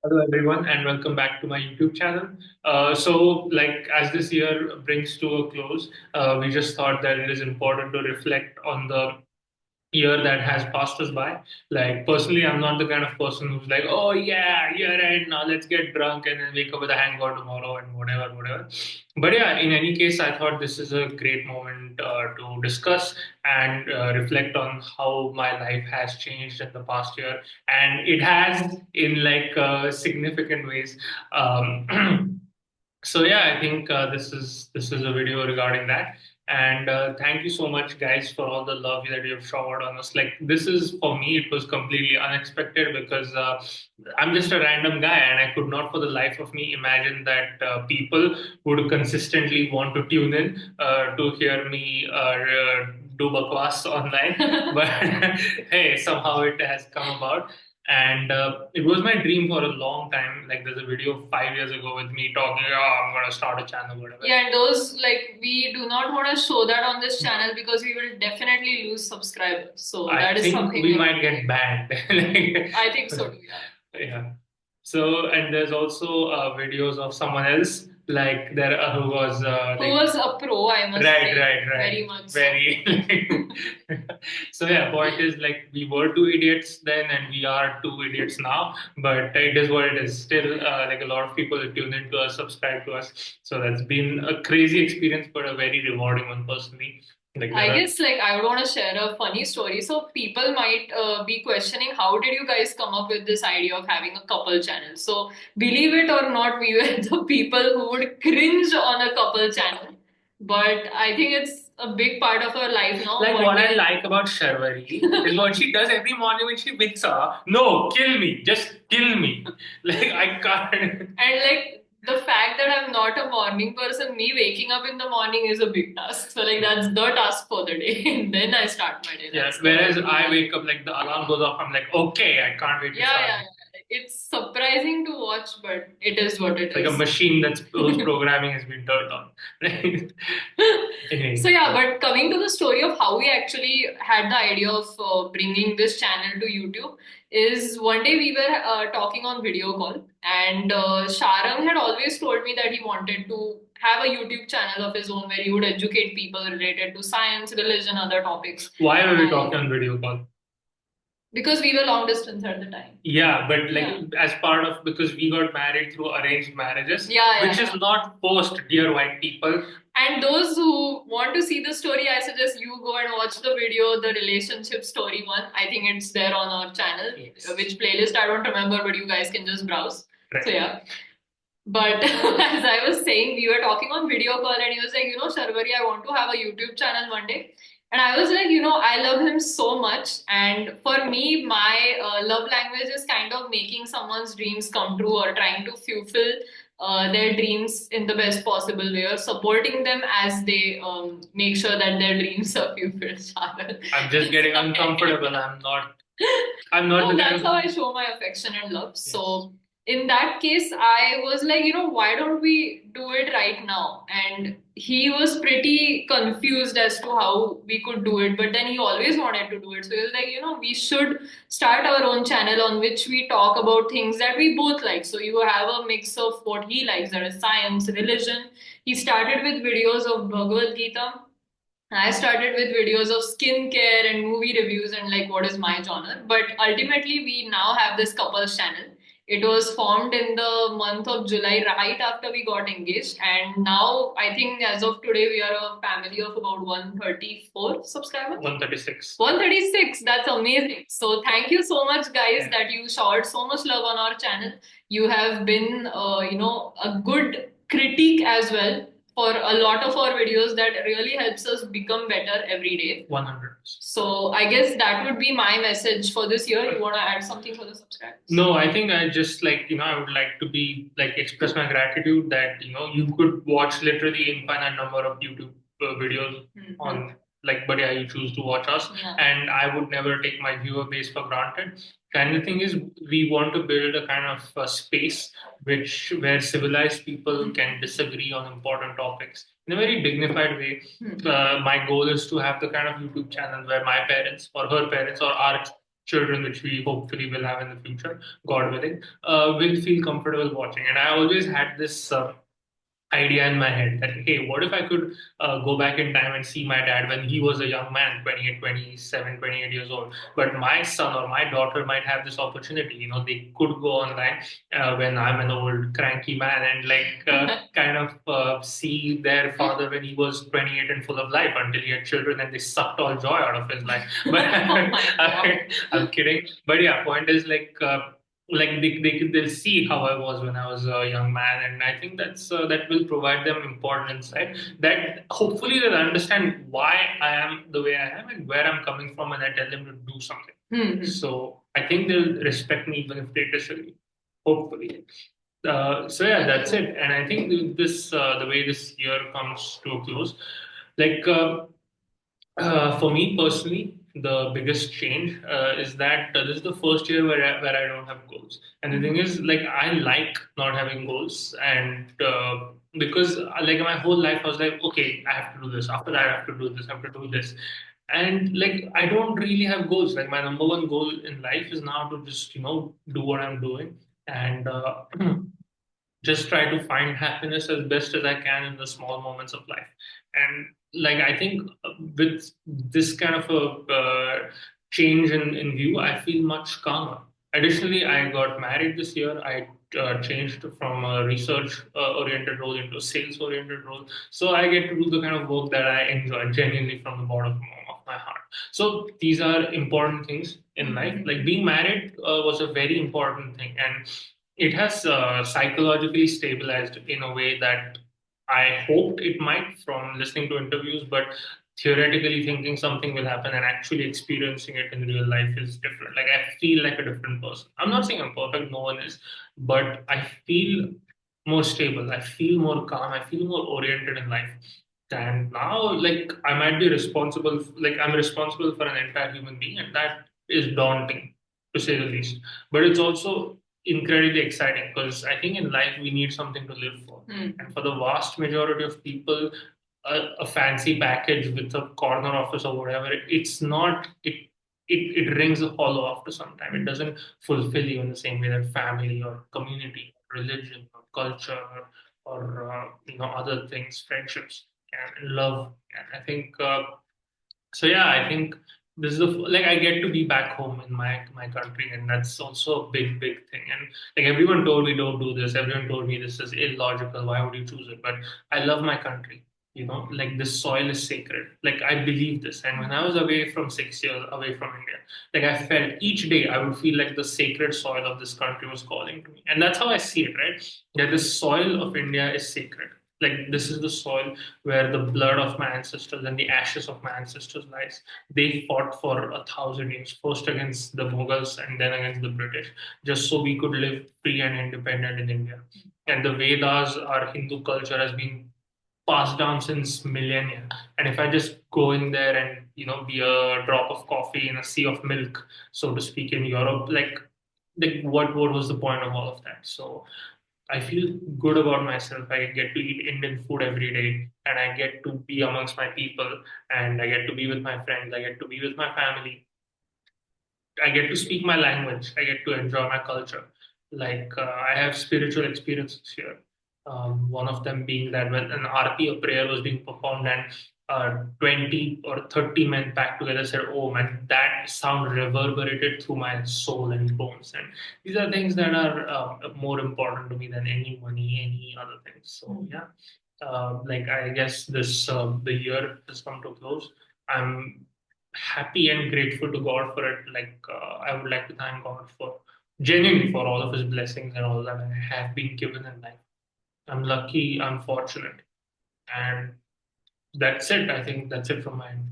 Hello everyone and welcome back to my YouTube channel. So as this year brings to a close, we just thought that it is important to reflect on the year that has passed us by. Like personally, I'm not the kind of person who's like, oh yeah, year end, now let's get drunk and then wake up with a hangover tomorrow and whatever, whatever. But yeah, in any case, I thought this is a great moment to discuss and reflect on how my life has changed in the past year, and it has in significant ways. So yeah, I think this is a video regarding that. And thank you so much, guys, for all the love that you have showered on us. Like this is for me, it was completely unexpected because I'm just a random guy, and I could not, for the life of me, imagine that people would consistently want to tune in to hear me do bakwas online. But hey, somehow it has come about. And it was my dream for a long time. Like there's a video 5 years ago with me talking, oh, I'm gonna start a channel, whatever. Yeah, and those like we do not want to show that on this channel because we will definitely lose subscribers. So I that is think something we we might get banned. I think so too, yeah. Yeah. So, and there's also videos of someone else, like there who was Who was a pro, I must right, say. right, right, Very much so. very. So yeah, point is like we were two idiots then, and we are two idiots now. But it is what it is. Still, like a lot of people tune into us, subscribe to us. So that's been a crazy experience, but a very rewarding one personally. I guess like I would want to share a funny story. So people might be questioning how did you guys come up with this idea of having a couple channel? So believe it or not, we were the people who would cringe on a couple channel. But I think it's a big part of our life now. Like what I like about Sharvari is what she does every morning when she wakes up. No, kill me, just kill me. Like I can't. And like the fact that I'm not a morning person, me waking up in the morning is a big task. So like that's the task for the day. And then I start my day. Yes. Whereas I wake up like the alarm goes off, I'm like, okay, I can't wait to Yeah, start. yeah, yeah. It's surprising to watch, but it is what it like is. a machine that's whose programming has been turned on. Anyway. So yeah, but coming to the story of how we actually had the idea of bringing this channel to YouTube is one day we were talking on video call, and Sharang had always told me that he wanted to have a YouTube channel of his own where he would educate people related to science, religion, other topics. Why were we talking on video call? Because we were long distance at the time. Yeah, but like as part of, because we got married through arranged marriages, Yeah, which is not forced, dear white people. And those who want to see the story, I suggest you go and watch the video, the relationship story one. I think it's there on our channel. Yes. Which playlist I don't remember, but you guys can just browse. Right. So yeah. But as I was saying, we were talking on video call, and he was like, Sharvari, I want to have a YouTube channel one day. And I was like, I love him so much. And for me, my love language is kind of making someone's dreams come true or trying to fulfill their dreams in the best possible way or supporting them as they make sure that their dreams are fulfilled. I'm just getting uncomfortable. I'm not. No, that's how I show my affection and love. Yes. So in that case, I was like, why don't we do it right now? And he was pretty confused as to how we could do it, but then he always wanted to do it. So he was like, we should start our own channel on which we talk about things that we both like. So you have a mix of what he likes, that is science, religion. He started with videos of Bhagavad Gita. I started with videos of skincare and movie reviews and like what is my genre. But ultimately, we now have this couples channel. It was formed in the month of July, right after we got engaged. And now, I think as of today, we are a family of about 134 subscribers. 136. 136. That's amazing. So, thank you so much, guys, that you showered so much love on our channel. You have been, a good critique as well for a lot of our videos that really helps us become better every day. 100. So I guess that would be my message for this year. You want to add something for the subscribers? No, I think I just I would like to be express my gratitude that you could watch literally infinite number of YouTube videos on but yeah, you choose to watch us, and I would never take my viewer base for granted. And the thing is, we want to build a kind of space where civilized people can disagree on important topics in a very dignified way. My goal is to have the kind of YouTube channel where my parents or her parents or our children, which we hopefully will have in the future, God willing, will feel comfortable watching. And I always had this idea in my head that, hey, what if I could go back in time and see my dad when he was a young man, 28, 27, 28 years old. But my son or my daughter might have this opportunity. They could go online when I'm an old cranky man and kind of see their father when he was 28 and full of life until he had children and they sucked all joy out of his life. But Oh my God. I'm kidding. But yeah, point is they'll see how I was when I was a young man, and I think that will provide them important insight that hopefully they'll understand why I am the way I am and where I'm coming from, and I tell them to do something. So I think they'll respect me even if they disagree. Hopefully. So yeah, that's it. And I think this the way this year comes to a close, like. For me personally, the biggest change is that this is the first year where I don't have goals. And the thing is, like, I like not having goals, and because like my whole life I was like, okay, I have to do this. After that, I have to do this. I have to do this. And like, I don't really have goals. Like, my number one goal in life is now to just do what I'm doing and just try to find happiness as best as I can in the small moments of life. And like, I think with this kind of a change in view, I feel much calmer. Additionally, I got married this year. I changed from a research oriented role into a sales oriented role. So I get to do the kind of work that I enjoy genuinely from the bottom of my heart. So these are important things in life. Like, being married was a very important thing. And it has psychologically stabilized in a way that I hoped it might from listening to interviews, but theoretically thinking something will happen and actually experiencing it in real life is different. Like, I feel like a different person. I'm not saying I'm perfect, no one is, but I feel more stable. I feel more calm. I feel more oriented in life. And now, like, I might be responsible, like, I'm responsible for an entire human being, and that is daunting to say the least. But it's also incredibly exciting because I think in life we need something to live for. And for the vast majority of people, a fancy package with a corner office or whatever, it's not, it rings hollow after some time. It doesn't fulfill you in the same way that family or community, or religion or culture or other things, friendships and love. And I think so. Yeah, I think this is the like, I get to be back home in my country, and that's also a big thing. And like, everyone told me don't do this. Everyone told me this is illogical. Why would you choose it? But I love my country. Like, this soil is sacred. Like, I believe this. And when I was away from 6 years away from India, like, I felt each day I would feel like the sacred soil of this country was calling to me. And that's how I see it, right? That the soil of India is sacred. Like, this is the soil where the blood of my ancestors and the ashes of my ancestors lies. They fought for 1,000 years, first against the Mughals and then against the British, just so we could live free and independent in India. And the Vedas, our Hindu culture, has been passed down since millennia. And if I just go in there and be a drop of coffee in a sea of milk, so to speak, in Europe, like what was the point of all of that? So I feel good about myself. I get to eat Indian food every day, and I get to be amongst my people, and I get to be with my friends. I get to be with my family. I get to speak my language. I get to enjoy my culture. Like, I have spiritual experiences here. One of them being that when an arti, a prayer, was being performed, and 20 or 30 men back together said, "Oh man, that sound reverberated through my soul and bones." And these are things that are more important to me than any money, any other things. So yeah, like, I guess this the year has come to a close. I'm happy and grateful to God for it. Like, I would like to thank God for genuinely for all of His blessings and all that I have been given in life. I'm lucky, I'm fortunate, and that's it. I think that's it from my end.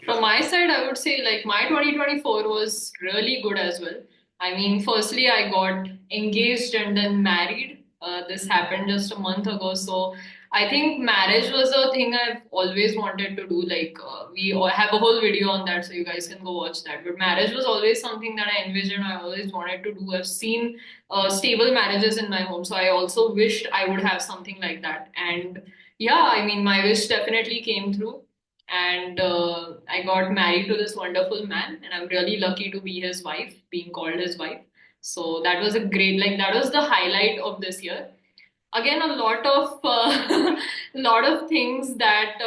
From my side, I would say like my 2024 was really good as well. I mean, firstly, I got engaged and then married. This happened just a month ago. So I think marriage was a thing I've always wanted to do. Like, we all have a whole video on that, so you guys can go watch that. But marriage was always something that I envisioned, I always wanted to do. I've seen stable marriages in my home. So I also wished I would have something like that. And yeah, I mean, my wish definitely came through. and I got married to this wonderful man, and I'm really lucky to be his wife, being called his wife. So that was a great, like that was the highlight of this year. Again, a lot of lot of things that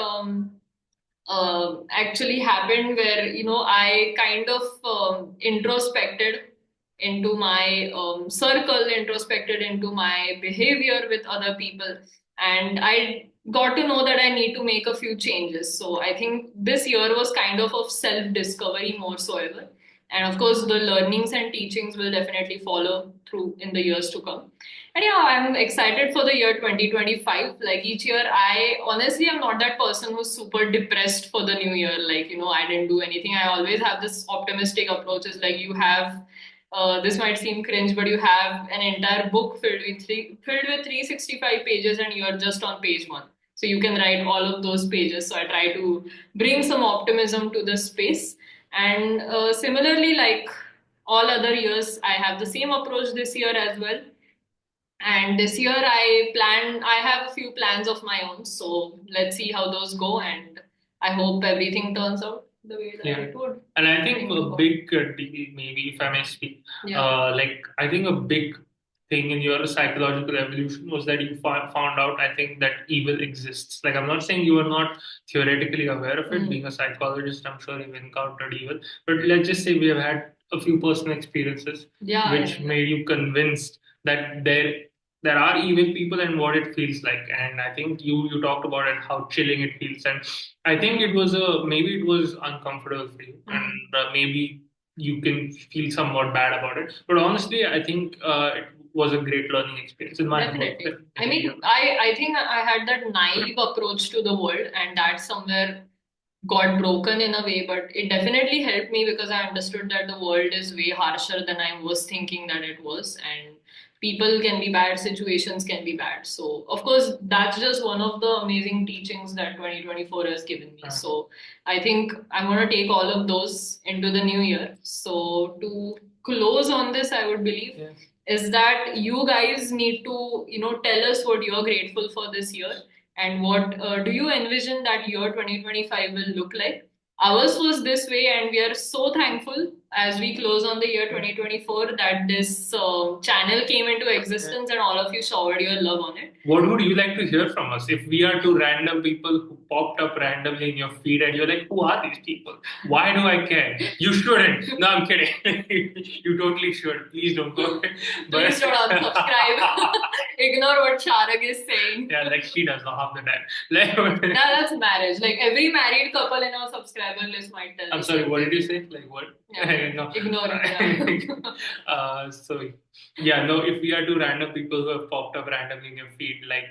actually happened where I kind of introspected into my circle, introspected into my behavior with other people, and I got to know that I need to make a few changes. So I think this year was kind of self discovery more so ever, and of course the learnings and teachings will definitely follow through in the years to come. And yeah, I'm excited for the year 2025. Like each year, I honestly am not that person who's super depressed for the new year. Like, I didn't do anything. I always have this optimistic approach. It's like you have, this might seem cringe, but you have an entire book filled with 365 pages and you're just on page one. So you can write all of those pages. So I try to bring some optimism to the space. And similarly, like all other years, I have the same approach this year as well. And this year I have a few plans of my own. So let's see how those go. And I hope everything turns out the way that it would. And I think a big deal, maybe if I may speak, like I think a big thing in your psychological evolution was that you found out, I think, that evil exists. Like I'm not saying you were not theoretically aware of it. Being a psychologist, I'm sure you've encountered evil. But let's just say we have had a few personal experiences which made you convinced that there are evil people and what it feels like. And I think you talked about it, how chilling it feels. And I think it was maybe it was uncomfortable for you, and maybe you can feel somewhat bad about it. But honestly, I think it was a great learning experience in my Definitely. I mean, I think I had that naive approach to the world, and that somewhere got broken in a way, but it definitely helped me because I understood that the world is way harsher than I was thinking that it was, and people can be bad, situations can be bad. So, of course, that's just one of the amazing teachings that 2024 has given me. So, I think I'm going to take all of those into the new year. So, to close on this, I would believe is that you guys need to, tell us what you're grateful for this year and what do you envision that year 2025 will look like. Ours was this way, and we are so thankful as we close on the year 2024 that this channel came into existence and all of you showered your love on it. What would you like to hear from us? If we are two random people who popped up randomly in your feed and you're like, who are these people? Why do I care? You shouldn't. No, I'm kidding. You totally should. Please don't go. Please don't unsubscribe. Ignore what Sharag is saying. Yeah, like she does half the time. That's marriage. Like every married couple in our subscriber list might tell. I'm sorry, what did you say? Like what? Yeah, no. Ignore it. Yeah. So yeah, no, if we are two random people who have popped up randomly in your feed, like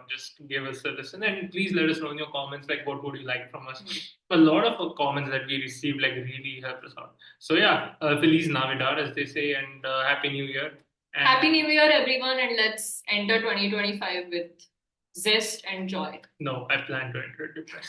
just give us a listen and please let us know in your comments, like what would you like from us. A lot of comments that we received like really helped us out. So yeah, Feliz Navidad as they say, and Happy New Year. And Happy New Year everyone, and let's enter 2025 with zest and joy. No, I plan to enter it depressed.